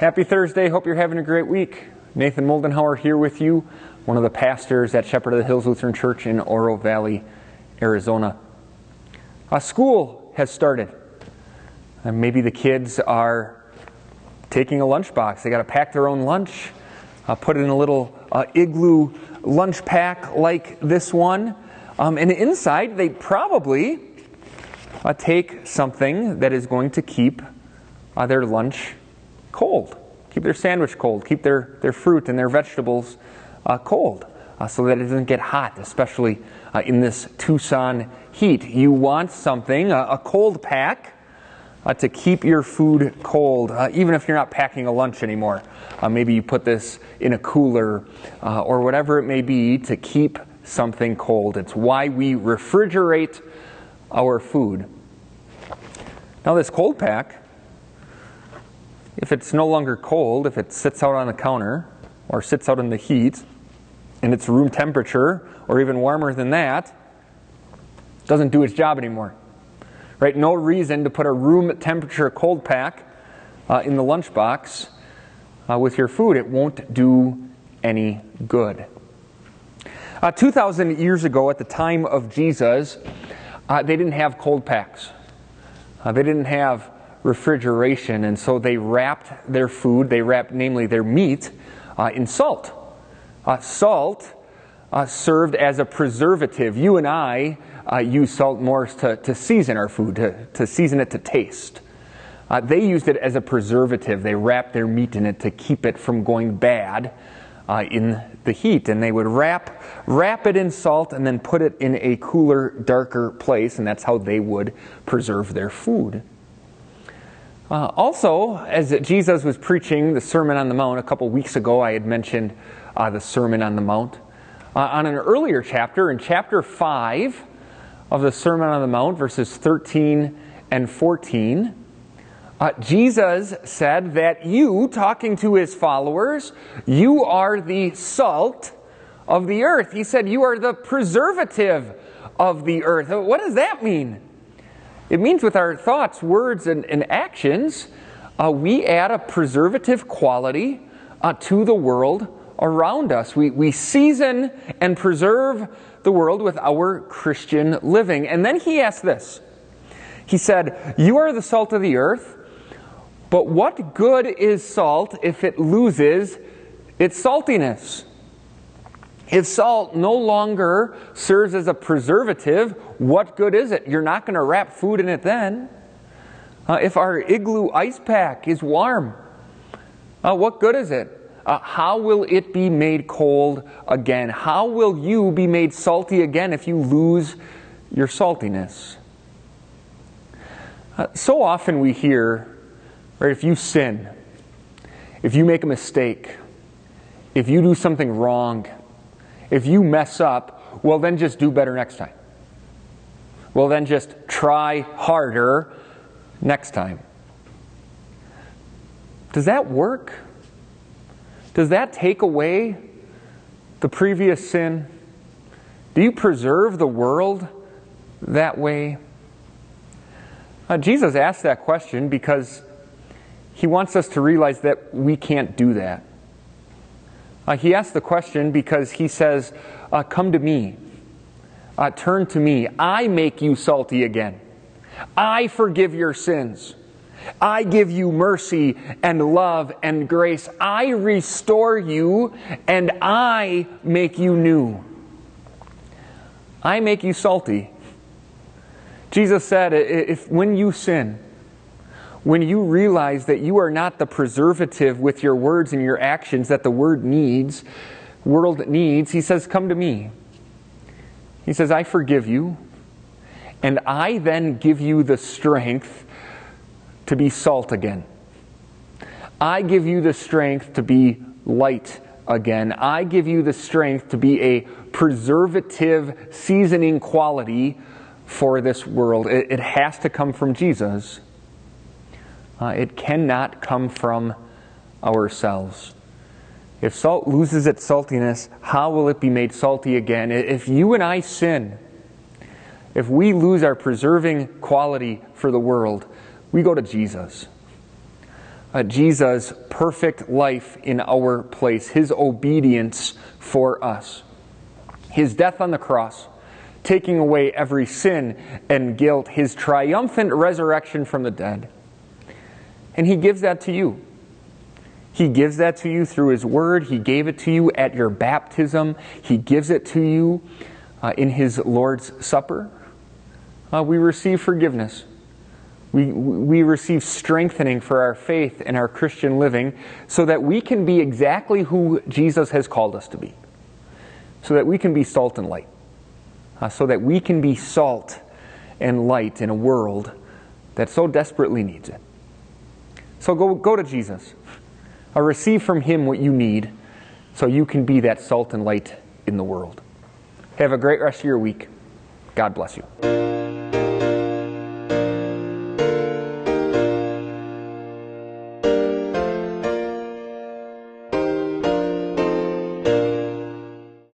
Happy Thursday. Hope you're having a great week. Nathan Moldenhauer here with you, one of the pastors at Shepherd of the Hills Lutheran Church in Oro Valley, Arizona. School has started. And maybe the kids are taking a lunchbox. They got to pack their own lunch, put it in a little igloo lunch pack like this one. And inside, they probably take something that is going to keep their lunch cold, keep their sandwich cold, keep their fruit and their vegetables cold, so that it doesn't get hot, especially in this Tucson heat. You want something, a cold pack, to keep your food cold, even if you're not packing a lunch anymore. Maybe you put this in a cooler or whatever it may be to keep something cold. It's why we refrigerate our food. Now this cold pack, if it's no longer cold, if it sits out on the counter or sits out in the heat and it's room temperature or even warmer than that, it doesn't do its job anymore. Right? No reason to put a room temperature cold pack in the lunchbox with your food. It won't do any good. 2,000 years ago, at the time of Jesus, they didn't have cold packs. They didn't have refrigeration, and so they wrapped their food, namely their meat, in salt. Salt served as a preservative. You and I use salt more to season our food, to season it to taste. They used it as a preservative. They wrapped their meat in it to keep it from going bad in the heat. And they would wrap it in salt and then put it in a cooler, darker place, and that's how they would preserve their food. Also, as Jesus was preaching the Sermon on the Mount, a couple weeks ago I had mentioned the Sermon on the Mount. On an earlier chapter, in chapter 5 of the Sermon on the Mount, verses 13 and 14, Jesus said that you, talking to his followers, you are the salt of the earth. He said you are the preservative of the earth. What does that mean? It means with our thoughts, words, and actions, we add a preservative quality to the world around us. We season and preserve the world with our Christian living. And then he asked this. He said, you are the salt of the earth, but what good is salt if it loses its saltiness? If salt no longer serves as a preservative, what good is it? You're not going to wrap food in it then. If our igloo ice pack is warm, what good is it? How will it be made cold again? How will you be made salty again if you lose your saltiness? So often we hear, right, if you sin, if you make a mistake, if you do something wrong, if you mess up, well then just do better next time. Well then just try harder next time. Does that work? Does that take away the previous sin? Do you preserve the world that way? Jesus asked that question because he wants us to realize that we can't do that. He asked the question because he says, come to me. Turn to me. I make you salty again. I forgive your sins. I give you mercy and love and grace. I restore you and I make you new. I make you salty. Jesus said, when you sin, when you realize that you are not the preservative with your words and your actions that the world needs, he says, come to me. He says, I forgive you, and I then give you the strength to be salt again. I give you the strength to be light again. I give you the strength to be a preservative seasoning quality for this world. It has to come from Jesus. It cannot come from ourselves. If salt loses its saltiness, how will it be made salty again? If you and I sin, if we lose our preserving quality for the world, we go to Jesus. Jesus' perfect life in our place, His obedience for us. His death on the cross, taking away every sin and guilt, His triumphant resurrection from the dead. And He gives that to you. He gives that to you through His Word. He gave it to you at your baptism. He gives it to you in His Lord's Supper. We receive forgiveness. We receive strengthening for our faith and our Christian living so that we can be exactly who Jesus has called us to be. So that we can be salt and light. So that we can be salt and light in a world that so desperately needs it. So go to Jesus. Receive from Him what you need so you can be that salt and light in the world. Have a great rest of your week. God bless you.